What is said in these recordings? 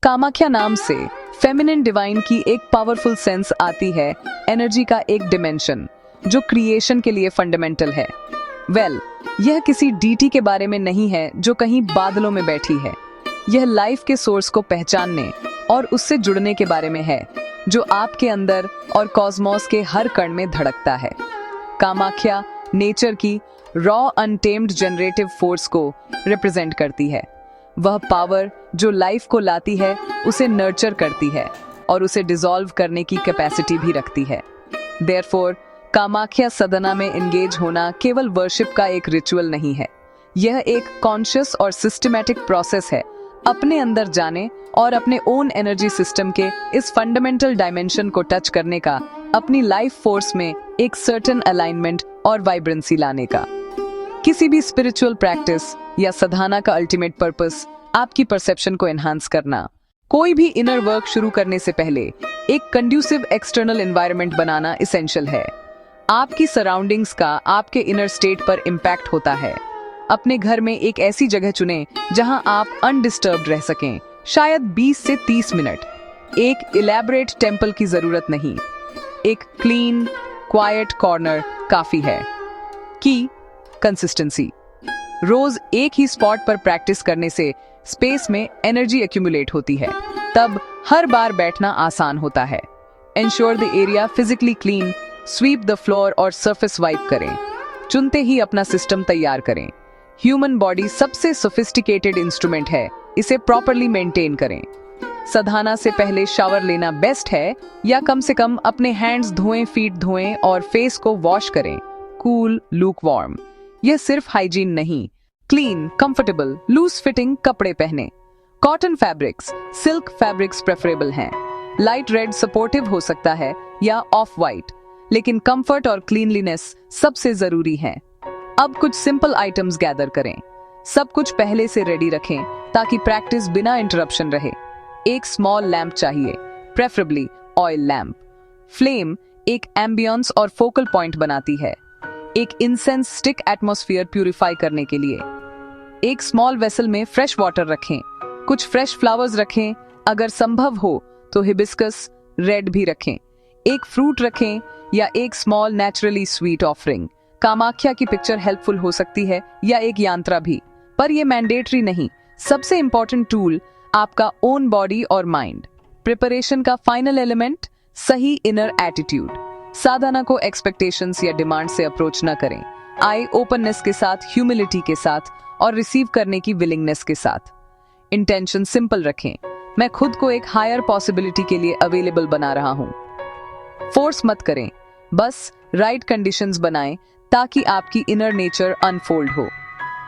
कामाख्या नाम से feminine divine की एक पावरफुल सेंस आती है, एनर्जी का एक डिमेंशन जो क्रिएशन के लिए फंडामेंटल है। यह किसी डीटी के बारे में नहीं है जो कहीं बादलों में बैठी है। यह लाइफ के सोर्स को पहचानने और उससे जुड़ने के बारे में है, जो आपके अंदर और कॉस्मोस के हर कण में धड़कता है। कामाख्या नेचर की रॉ अनटेम्ड जनरेटिव फोर्स को रिप्रेजेंट करती है। वह पावर जो लाइफ को लाती है, उसे नर्चर करती है और उसे डिसॉल्व करने की कैपेसिटी भी रखती है। देयरफॉर कामाख्या सदना में एंगेज होना केवल वर्शिप का एक रिचुअल नहीं है, यह एक कॉन्शियस और सिस्टमैटिक प्रोसेस है। अपने अंदर जाने और अपने ओन एनर्जी सिस्टम के इस फंडामेंटल डायमेंशन को टच करने का, अपनी लाइफ फोर्स में एक सर्टेन अलाइनमेंट और वाइब्रेंसी लाने का। किसी भी स्पिरिचुअल प्रैक्टिस या साधना का अल्टीमेट पर्पस आपकी परसेप्शन को एनहांस करना। कोई भी इनर वर्क शुरू करने से पहले एक कंड्यूसिव एक्सटर्नल एनवायरनमेंट बनाना इसेंशियल है। आपकी सराउंडिंग्स का आपके इनर स्टेट पर इम्पैक्ट होता है। अपने घर में एक ऐसी जगह चुनें जहां आप अनडिस्टर्ब्ड रह सकें, शायद 20 से 30 मिनट। एक इलैबोरेट टेंपल की जरूरत नहीं, एक क्लीन क्वाइट कॉर्नर काफी है। की कंसिस्टेंसी। रोज एक ही स्पॉट पर प्रैक्टिस करने से स्पेस में एनर्जी एक्यूमुलेट होती है, तब हर बार बैठना आसान होता है। Ensure the area physically clean, sweep the floor और सरफेस वाइप करें। चुनते ही अपना सिस्टम तैयार करें। ह्यूमन बॉडी सबसे सोफिस्टिकेटेड इंस्ट्रूमेंट है, इसे प्रॉपरली मेंटेन करें। साधना से पहले शावर लेना बेस्ट है, या कम से कम अपने हैंड्स धोएं, फीट धोएं और फेस को वॉश करें। Cool, look warm. यह सिर्फ हाइजीन नहीं, क्लीन, कंफर्टेबल, लूज फिटिंग कपड़े पहने। Cotton fabrics, silk fabrics preferable हैं। लाइट रेड सपोर्टिव हो सकता है या ऑफ वाइट, लेकिन कंफर्ट और क्लीनलीनेस सबसे जरूरी है। अब कुछ सिंपल आइटम्स गैदर करें। सब कुछ पहले से रेडी रखें ताकि प्रैक्टिस बिना इंटरप्शन रहे। एक स्मॉल लैंप चाहिए, प्रेफरेबली ऑयल लैंप। फ्लेम एक एम्बियंस और फोकल पॉइंट बनाती है। एक इंसेंस स्टिक एटमॉस्फेयर प्यूरिफाई करने के लिए। एक स्मॉल वेसल में फ्रेश वाटर रखें। कुछ फ्रेश फ्लावर्स रखें, अगर संभव हो तो हिबिस्कस रेड भी रखें। एक फ्रूट रखें या एक small naturally sweet offering. Kamakhya की पिक्चर हेल्पफुल हो सकती है या एक यांत्रा भी, पर यह मैंडेटरी नहीं। सबसे इंपॉर्टेंट टूल आपका ओन बॉडी और माइंड। प्रिपरेशन का फाइनल एलिमेंट सही इनर एटीट्यूड। साधना को एक्सपेक्टेशंस या डिमांड से अप्रोच न करें। आई ओपननेस के साथ, ह्यूमिलिटी के साथ और रिसीव करने की विलिंगनेस के साथ। इंटेंशन सिंपल रखें, मैं खुद को एक हायर पॉसिबिलिटी के लिए अवेलेबल बना रहा हूं। फोर्स मत करें, बस राइट कंडीशंस बनाएं ताकि आपकी इनर नेचर अनफोल्ड हो।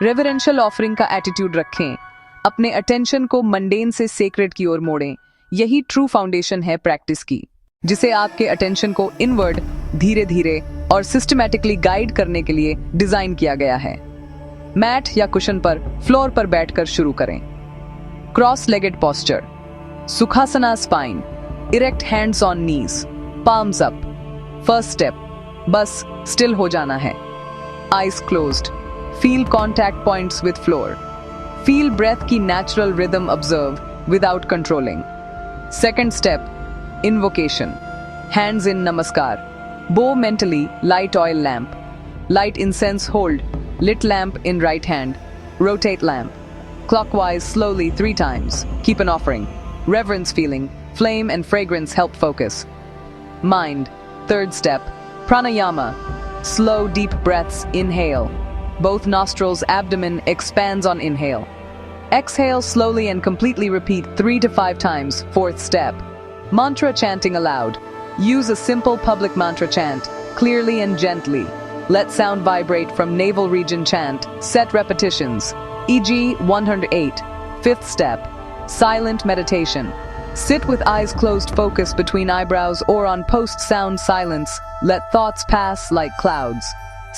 रेवरेंशियल ऑफरिंग का एटीट्यूड रखें, अपने अटेंशन को मंडेन से सेक्रेड की ओर मोड़ें। यही ट्रू फाउंडेशन है प्रैक्टिस की, जिसे आपके अटेंशन को इनवर्ड, धीरे धीरे और सिस्टमैटिकली गाइड करने के लिए डिजाइन किया गया है। मैट या कुशन पर फ्लोर पर बैठकर शुरू करें। Cross legged posture, sukhasana spine, erect hands on knees, palms up. First step, बस स्टिल हो जाना है। Eyes closed, feel contact points with floor. Feel breath की natural rhythm observe without controlling. Second step, invocation. Hands in namaskar. Bow mentally, light oil lamp. Light incense, hold. Lit lamp in right hand. Rotate lamp. Clockwise slowly 3 times. Keep an offering. Reverence feeling. Flame and fragrance help focus. Mind. Third step. Pranayama. Slow deep breaths, inhale. Both nostrils, abdomen expands on inhale. Exhale slowly and completely repeat 3 to 5 times. Fourth step. Mantra chanting aloud. Use a simple public mantra chant, clearly and gently. Let sound vibrate from navel region chant. Set repetitions, e.g. 108. Fifth step, silent meditation. Sit with eyes closed, focus between eyebrows or on post-sound silence. Let thoughts pass like clouds.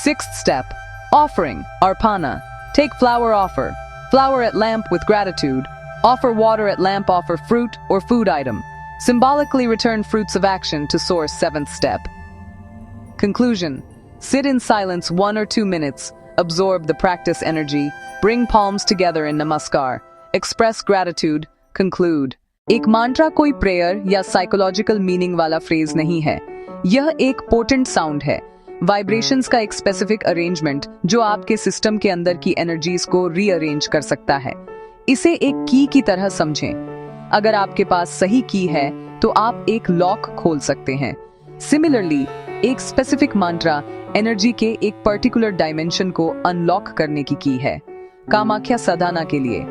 Sixth step, offering, arpana. Take flower offer. Flower at lamp with gratitude. Offer water at lamp, offer fruit or food item. Symbolically return fruits of action to source. Seventh step. Conclusion. Sit in silence 1 or 2 minutes. Absorb the practice energy. Bring palms together in namaskar. Express gratitude. Conclude. एक mantra कोई prayer या psychological meaning वाला phrase नहीं है। यह एक potent sound है, vibrations का एक स्पेसिफिक अरेंजमेंट जो आपके सिस्टम के अंदर की एनर्जीज को रीअरेंज कर सकता है। इसे एक की की तरह समझें। अगर आपके पास सही की है तो आप एक लॉक खोल सकते हैं। सिमिलरली, एक स्पेसिफिक मंत्रा एनर्जी के एक पर्टिकुलर डायमेंशन को अनलॉक करने की है। कामाख्या साधना के लिए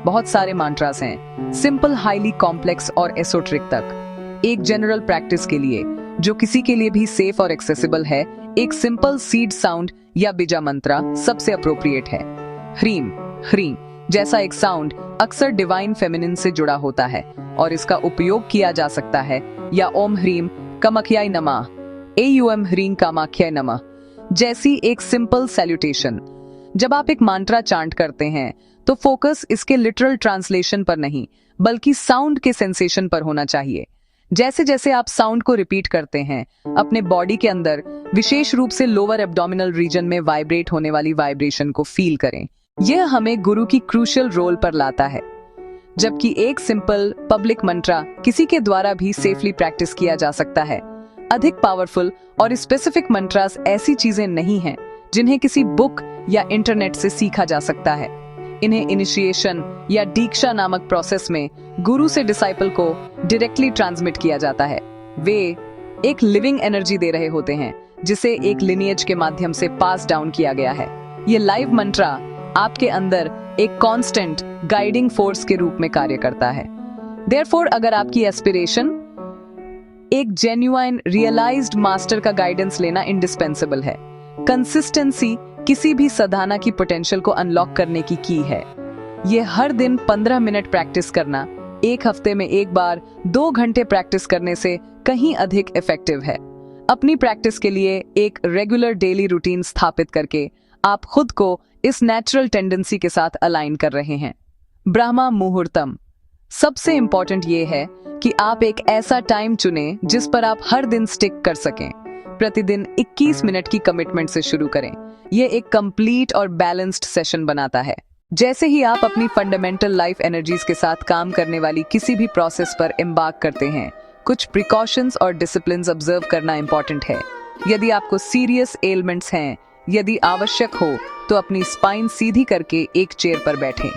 बहुत सारे मंत्रास हैं, सिंपल, हाईली कॉम्प्लेक्स और एसोट्रिक तक। एक जनरल प्रैक्टिस के लिए जो किसी के लिए भी सेफ और एक्सेसिबल है, एक सिंपल सीड साउंड या बीजा मंत्रा सबसे अप्रोप्रिएट है। ह्रीम ह्रीम जैसा एक साउंड अक्सर डिवाइन फेमिनिन से जुड़ा होता है और इसका उपयोग किया जा सकता है, या ओम ह्रीम कामाख्याय नमः, एयूएम ह्रीम कामाख्याय नमः जैसी एक सिंपल सैल्यूटेशन। जब आप एक मंत्रा चांट करते हैं तो फोकस इसके लिटरल ट्रांसलेशन पर नहीं बल्कि साउंड के सेंसेशन पर होना चाहिए। जैसे जैसे आप साउंड को रिपीट करते हैं, अपने बॉडी के अंदर विशेष रूप से लोअर एब्डोमिनल रीजन में वाइब्रेट होने वाली वाइब्रेशन को फील करें। यह हमें गुरु की क्रूशियल रोल पर लाता है। जबकि एक सिंपल पब्लिक मंत्रा किसी के द्वारा भी सेफली प्रैक्टिस किया जा सकता है। अधिक पावरफुल और स्पेसिफिक मंत्रास ऐसी चीजें नहीं हैं जिन्हें किसी बुक या इंटरनेट से सीखा जा सकता है। इन्हें इनिशिएशन या दीक्षा नामक प्रोसेस में गुरु से डिसाइपल को डायरेक्टली ट्रांसमिट किया जाता है। वे एक लिविंग एनर्जी दे रहे होते हैं जिसे एक लिनिएज के माध्यम से पास डाउन किया गया है। ये लाइव मंत्रा आपके अंदर एक कांस्टेंट गाइडिंग फोर्स के रूप में कार्य करता है। देयरफॉर अगर आपकी एस्पिरेशन एक जेन्युइन रियलाइज्ड मास्टर का गाइडेंस लेना इंडिस्पेंसेबल है। कंसिस्टेंसी किसी भी साधना की पोटेंशियल को अनलॉक करने की है। ये हर दिन 15 मिनट प्रैक्टिस करना, एक हफ्ते में एक बार 2 घंटे प्रैक्टिस करने से कहीं अधिक इफेक्टिव है। अपनी प्रैक्टिस के लिए एक रेगुलर डेली रूटीन स्थापित करके आप खुद को इस नेचुरल टेंडेंसी के साथ अलाइन कर रहे हैं। ब्रह्मा मुहूर्तम सबसे इंपॉर्टेंट ये है कि आप एक ऐसा टाइम चुनें जिस पर आप हर दिन स्टिक कर सकें। प्रतिदिन 21 मिनट की कमिटमेंट से शुरू करें। यह एक कंप्लीट और बैलेंस्ड सेशन बनाता है। जैसे ही आप अपनी फंडामेंटल लाइफ एनर्जीज के साथ काम करने वाली किसी भी प्रोसेस पर एम्बार्क करते हैं, कुछ प्रिकॉशंस और डिसिप्लिन्स ऑब्जर्व करना इंपॉर्टेंट है। यदि आपको सीरियस एलिमेंट्स हैं, यदि आवश्यक हो तो अपनी स्पाइन सीधी करके एक चेयर पर बैठें।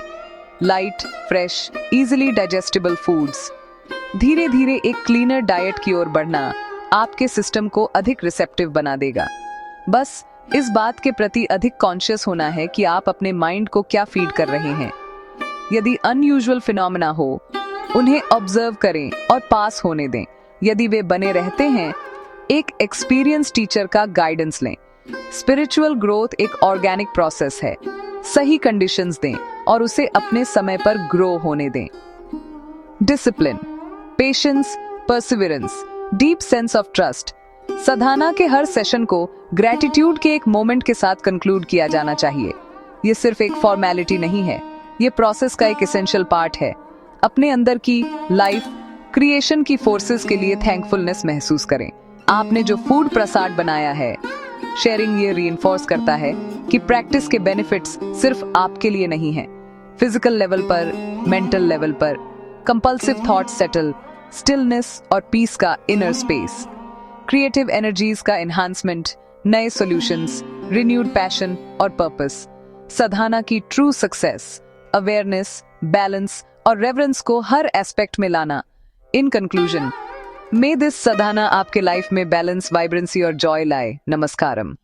Light, fresh, easily digestible foods. धीरे धीरे एक क्लीनर डाइट की ओर बढ़ना आपके सिस्टम को अधिक रिसेप्टिव बना देगा। बस इस बात के प्रति अधिक कॉन्शियस होना है कि आप अपने माइंड को क्या फीड कर रहे हैं। यदि अनयूजुअल फिनोमेना हो, उन्हें ऑब्जर्व करें और पास होने दें। यदि वे बने रहते हैं, एक एक्सपीरियंस टीचर का गाइडेंस लें। स्पिरिचुअल ग्रोथ एक ऑर्गेनिक प्रोसेस है। सही कंडीशंस दें और उसे अपने समय पर ग्रो होने दें। Discipline, patience, perseverance, deep sense of trust. साधना के हर सेशन को ग्रेटिट्यूड के एक मोमेंट के साथ कंक्लूड किया जाना चाहिए। ये सिर्फ एक फॉर्मेलिटी नहीं है, ये प्रोसेस का एक एसेंशियल पार्ट है। अपने अंदर की लाइफ क्रिएशन की फोर्सेस के लिए थैंकफुलनेस महसूस करें। आपने जो फूड प्रसाद बनाया है, शेयरिंग ये रीइंफोर्स करता है कि प्रैक्टिस के बेनिफिट्स सिर्फ आपके लिए नहीं हैं। फिजिकल लेवल पर, मेंटल लेवल पर, कंपल्सिव थॉट्स सेटल, स्टिलनेस और पीस का इनर स्पेस, क्रिएटिव एनर्जीज का एनहांसमेंट, नए सॉल्यूशंस, रिन्यूड पैशन और पर्पस। साधना की ट्रू सक्सेस अवेयरनेस, बैलेंस और रेवरेंस को हर एस्पेक्ट में लाना। इन कंक्लूजन, मे दिस साधना आपके लाइफ में बैलेंस, वाइब्रेंसी और जॉय लाए। नमस्कारम।